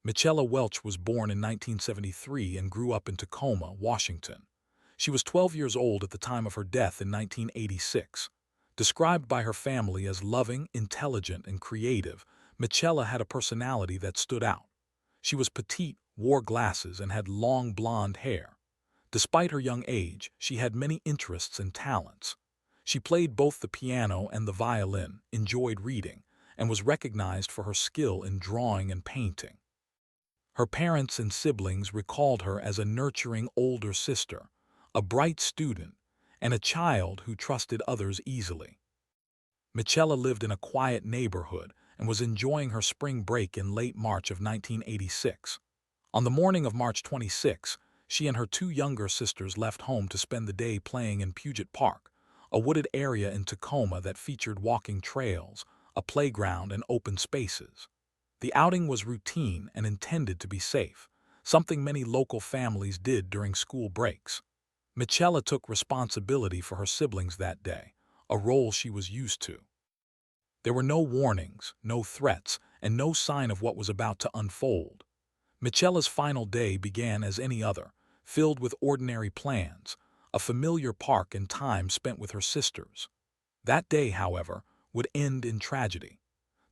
Michella Welch was born in 1973 and grew up in Tacoma, Washington. She was 12 years old at the time of her death in 1986. Described by her family as loving, intelligent, and creative, Michella had a personality that stood out. She was petite, wore glasses, and had long blonde hair. Despite her young age, she had many interests and talents. She played both the piano and the violin, enjoyed reading, and was recognized for her skill in drawing and painting. Her parents and siblings recalled her as a nurturing older sister, a bright student, and a child who trusted others easily. Michella lived in a quiet neighborhood and was enjoying her spring break in late March of 1986. On the morning of March 26, she and her two younger sisters left home to spend the day playing in Puget Park, a wooded area in Tacoma that featured walking trails, a playground, and open spaces. The outing was routine and intended to be safe, something many local families did during school breaks. Michella took responsibility for her siblings that day, a role she was used to. There were no warnings, no threats, and no sign of what was about to unfold. Michella's final day began as any other, filled with ordinary plans, a familiar park and time spent with her sisters. That day, however, would end in tragedy.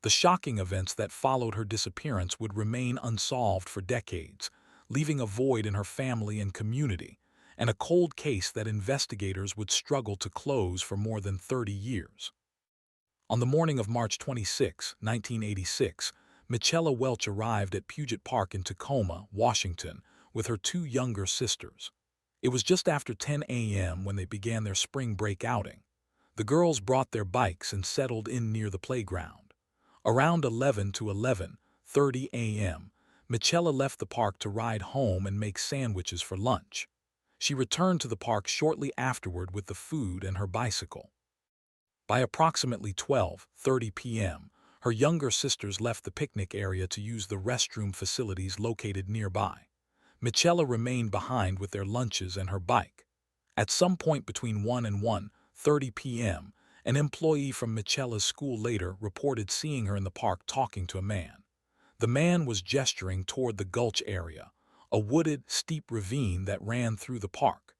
The shocking events that followed her disappearance would remain unsolved for decades, leaving a void in her family and community, and a cold case that investigators would struggle to close for more than 30 years. On the morning of March 26, 1986, Michella Welch arrived at Puget Park in Tacoma, Washington, with her two younger sisters. It was just after 10 a.m. when they began their spring break outing. The girls brought their bikes and settled in near the playground. Around 11 to 11:30 a.m., Michella left the park to ride home and make sandwiches for lunch. She returned to the park shortly afterward with the food and her bicycle. By approximately 12:30 p.m., her younger sisters left the picnic area to use the restroom facilities located nearby. Michella remained behind with their lunches and her bike. At some point between 1 and 1:30 p.m., an employee from Michella's school later reported seeing her in the park talking to a man. The man was gesturing toward the gulch area, a wooded, steep ravine that ran through the park.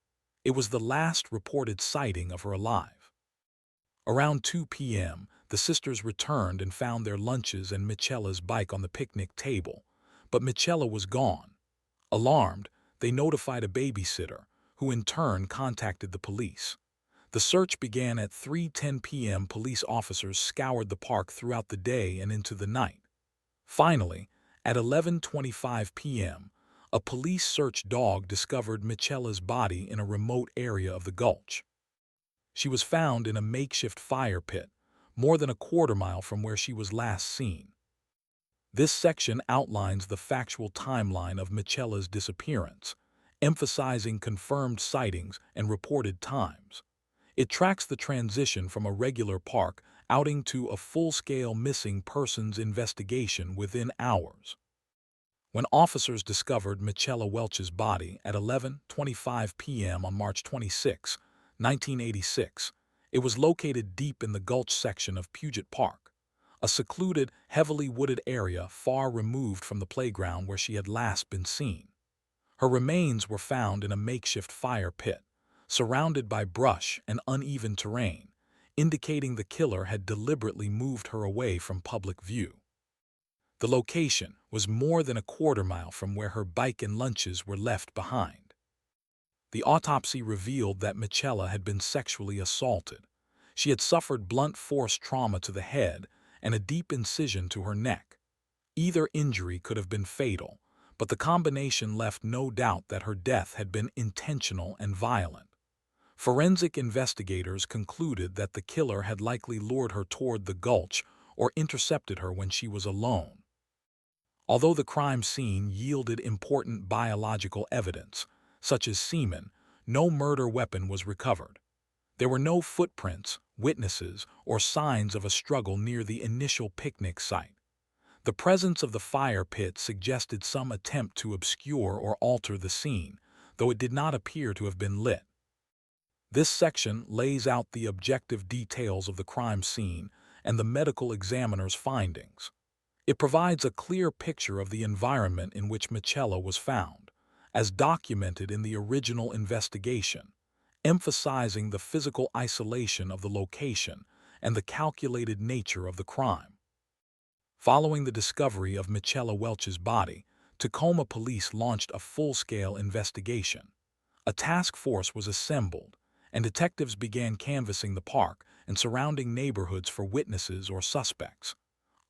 It was the last reported sighting of her alive. Around 2 p.m., the sisters returned and found their lunches and Michella's bike on the picnic table, but Michella was gone. Alarmed, they notified a babysitter, who in turn contacted the police. The search began at 3:10 p.m. Police officers scoured the park throughout the day and into the night. Finally, at 11:25 p.m., a police search dog discovered Michella's body in a remote area of the gulch. She was found in a makeshift fire pit, more than a quarter-mile from where she was last seen. This section outlines the factual timeline of Michella's disappearance, emphasizing confirmed sightings and reported times. It tracks the transition from a regular park outing to a full-scale missing persons investigation within hours. When officers discovered Michella Welch's body at 11:25 p.m. on March 26, 1986, it was located deep in the gulch section of Puget Park, a secluded, heavily wooded area far removed from the playground where she had last been seen. Her remains were found in a makeshift fire pit, surrounded by brush and uneven terrain, indicating the killer had deliberately moved her away from public view. The location was more than a quarter-mile from where her bike and lunches were left behind. The autopsy revealed that Michella had been sexually assaulted. She had suffered blunt force trauma to the head and a deep incision to her neck. Either injury could have been fatal, but the combination left no doubt that her death had been intentional and violent. Forensic investigators concluded that the killer had likely lured her toward the gulch or intercepted her when she was alone. Although the crime scene yielded important biological evidence, such as semen, no murder weapon was recovered. There were no footprints, witnesses, or signs of a struggle near the initial picnic site. The presence of the fire pit suggested some attempt to obscure or alter the scene, though it did not appear to have been lit. This section lays out the objective details of the crime scene and the medical examiner's findings. It provides a clear picture of the environment in which Michella was found, as documented in the original investigation, emphasizing the physical isolation of the location and the calculated nature of the crime. Following the discovery of Michella Welch's body, Tacoma police launched a full-scale investigation. A task force was assembled, and detectives began canvassing the park and surrounding neighborhoods for witnesses or suspects.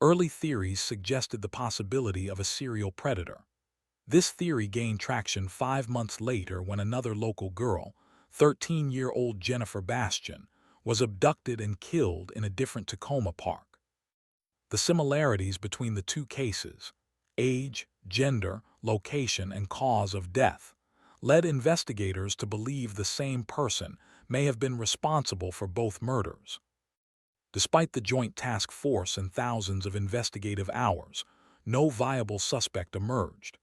Early theories suggested the possibility of a serial predator. This theory gained traction 5 months later when another local girl, 13-year-old Jennifer Bastian, was abducted and killed in a different Tacoma park. The similarities between the two cases, age, gender, location, and cause of death, led investigators to believe the same person may have been responsible for both murders. Despite the joint task force and thousands of investigative hours, no viable suspect emerged.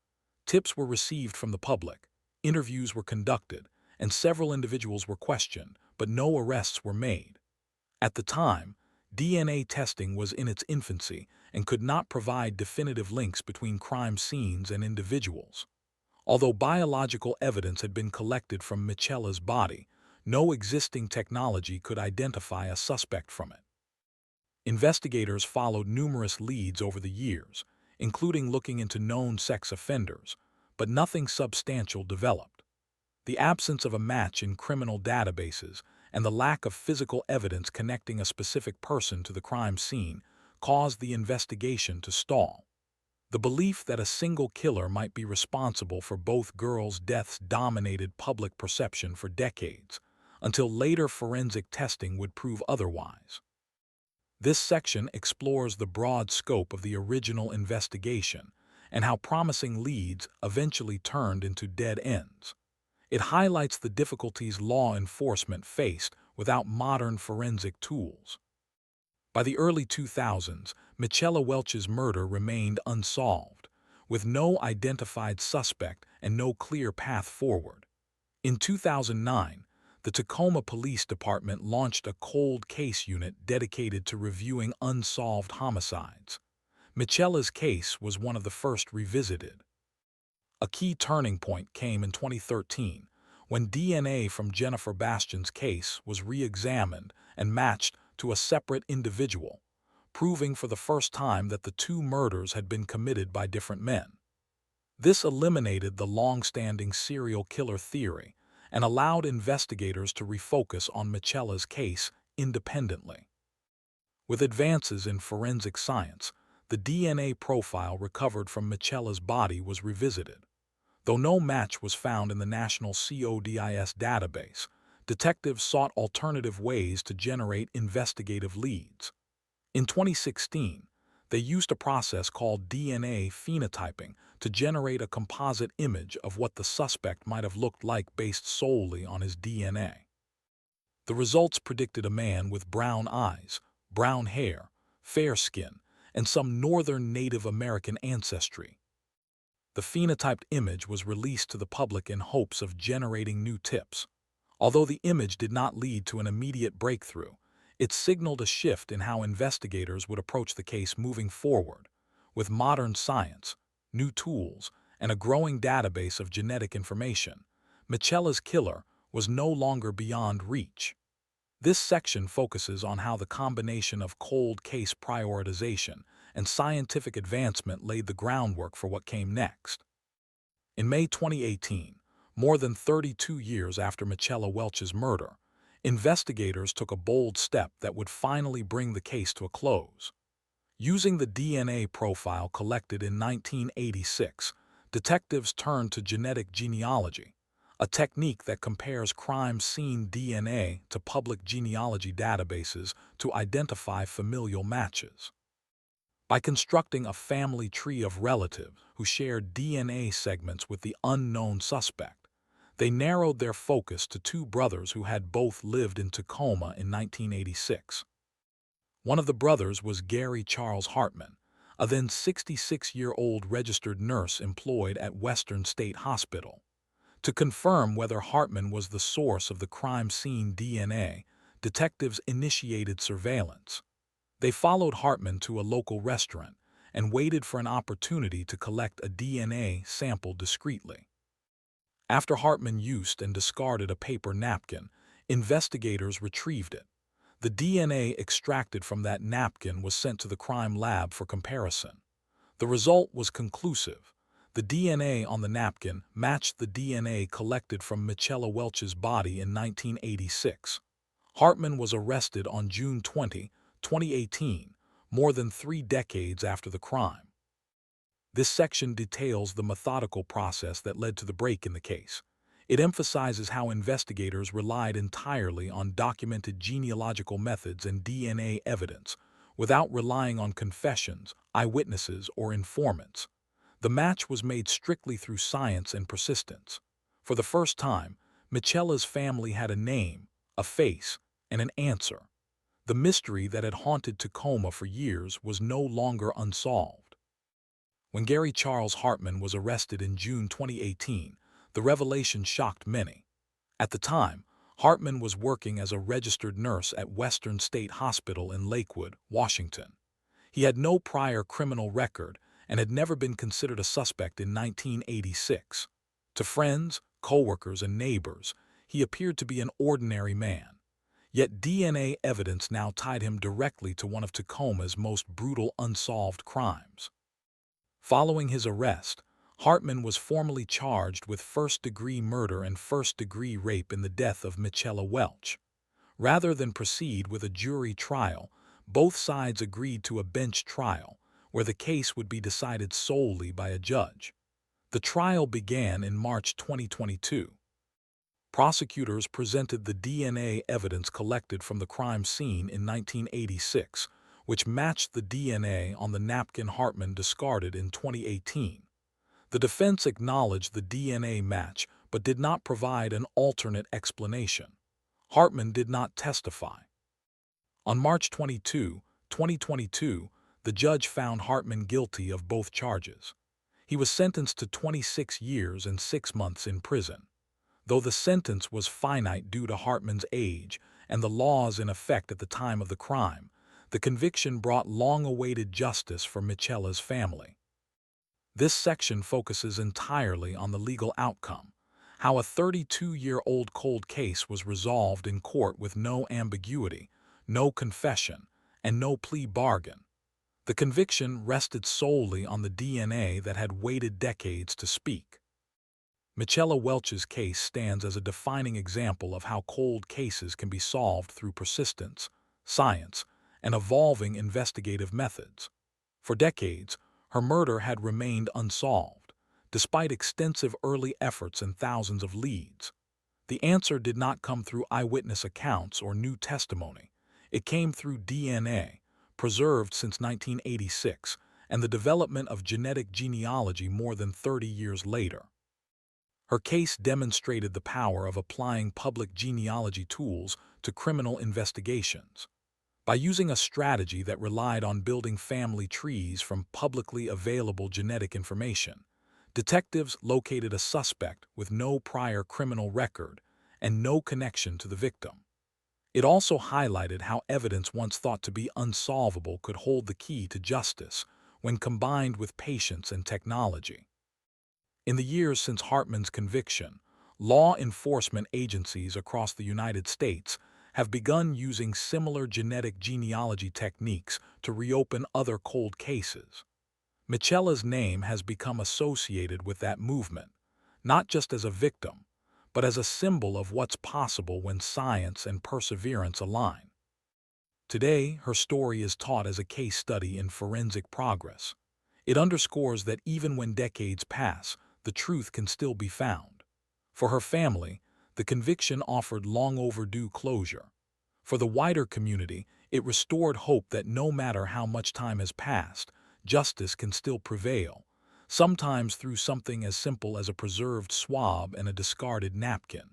Tips were received from the public, interviews were conducted, and several individuals were questioned, but no arrests were made. At the time, DNA testing was in its infancy and could not provide definitive links between crime scenes and individuals. Although biological evidence had been collected from Michella's body, no existing technology could identify a suspect from it. Investigators followed numerous leads over the years, including looking into known sex offenders, but nothing substantial developed. The absence of a match in criminal databases and the lack of physical evidence connecting a specific person to the crime scene caused the investigation to stall. The belief that a single killer might be responsible for both girls' deaths dominated public perception for decades, until later forensic testing would prove otherwise. This section explores the broad scope of the original investigation and how promising leads eventually turned into dead ends. It highlights the difficulties law enforcement faced without modern forensic tools. By the early 2000s, Michella Welch's murder remained unsolved, with no identified suspect and no clear path forward. In 2009, the Tacoma Police Department launched a cold case unit dedicated to reviewing unsolved homicides. Michella's case was one of the first revisited. A key turning point came in 2013, when DNA from Jennifer Bastian's case was re-examined and matched to a separate individual, proving for the first time that the two murders had been committed by different men. This eliminated the long-standing serial killer theory and allowed investigators to refocus on Michella's case independently. With advances in forensic science, the DNA profile recovered from Michella's body was revisited. Though no match was found in the National CODIS database, detectives sought alternative ways to generate investigative leads. In 2016, they used a process called DNA phenotyping to generate a composite image of what the suspect might have looked like based solely on his DNA. The results predicted a man with brown eyes, brown hair, fair skin, and some northern Native American ancestry. The phenotyped image was released to the public in hopes of generating new tips. Although the image did not lead to an immediate breakthrough, it signaled a shift in how investigators would approach the case moving forward. With modern science, new tools, and a growing database of genetic information, Michella's killer was no longer beyond reach. This section focuses on how the combination of cold case prioritization and scientific advancement laid the groundwork for what came next. In May 2018, more than 32 years after Michella Welch's murder, investigators took a bold step that would finally bring the case to a close. Using the DNA profile collected in 1986, detectives turned to genetic genealogy, a technique that compares crime scene DNA to public genealogy databases to identify familial matches. By constructing a family tree of relatives who shared DNA segments with the unknown suspect, they narrowed their focus to two brothers who had both lived in Tacoma in 1986. One of the brothers was Gary Charles Hartman, a then 66-year-old registered nurse employed at Western State Hospital. To confirm whether Hartman was the source of the crime scene DNA, detectives initiated surveillance. They followed Hartman to a local restaurant and waited for an opportunity to collect a DNA sample discreetly. After Hartman used and discarded a paper napkin, investigators retrieved it. The DNA extracted from that napkin was sent to the crime lab for comparison. The result was conclusive. The DNA on the napkin matched the DNA collected from Michella Welch's body in 1986. Hartman was arrested on June 20, 2018, more than 3 decades after the crime. This section details the methodical process that led to the break in the case. It emphasizes how investigators relied entirely on documented genealogical methods and DNA evidence, without relying on confessions, eyewitnesses, or informants. The match was made strictly through science and persistence. For the first time, Michella's family had a name, a face, and an answer. The mystery that had haunted Tacoma for years was no longer unsolved. When Gary Charles Hartman was arrested in June 2018, the revelation shocked many. At the time, Hartman was working as a registered nurse at Western State Hospital in Lakewood, Washington. He had no prior criminal record and had never been considered a suspect in 1986. To friends, coworkers, and neighbors, he appeared to be an ordinary man. Yet DNA evidence now tied him directly to one of Tacoma's most brutal unsolved crimes. Following his arrest, Hartman was formally charged with first-degree murder and first-degree rape in the death of Michella Welch. Rather than proceed with a jury trial, both sides agreed to a bench trial, where the case would be decided solely by a judge. The trial began in March 2022. Prosecutors presented the DNA evidence collected from the crime scene in 1986, which matched the DNA on the napkin Hartman discarded in 2018. The defense acknowledged the DNA match but did not provide an alternate explanation. Hartman did not testify. On March 22, 2022, the judge found Hartman guilty of both charges. He was sentenced to 26 years and 6 months in prison. Though the sentence was finite due to Hartman's age and the laws in effect at the time of the crime, the conviction brought long-awaited justice for Michella's family. This section focuses entirely on the legal outcome, how a 32-year-old cold case was resolved in court with no ambiguity, no confession, and no plea bargain. The conviction rested solely on the DNA that had waited decades to speak. Michella Welch's case stands as a defining example of how cold cases can be solved through persistence, science, and evolving investigative methods. For decades, her murder had remained unsolved, despite extensive early efforts and thousands of leads. The answer did not come through eyewitness accounts or new testimony. It came through DNA, preserved since 1986, and the development of genetic genealogy more than 30 years later. Her case demonstrated the power of applying public genealogy tools to criminal investigations. By using a strategy that relied on building family trees from publicly available genetic information, detectives located a suspect with no prior criminal record and no connection to the victim. It also highlighted how evidence once thought to be unsolvable could hold the key to justice when combined with patience and technology. In the years since Hartman's conviction, law enforcement agencies across the United States have begun using similar genetic genealogy techniques to reopen other cold cases. Michella's name has become associated with that movement, not just as a victim, but as a symbol of what's possible when science and perseverance align. Today, her story is taught as a case study in forensic progress. It underscores that even when decades pass, the truth can still be found. For her family, the conviction offered long overdue closure. For the wider community, it restored hope that no matter how much time has passed, justice can still prevail, sometimes through something as simple as a preserved swab and a discarded napkin.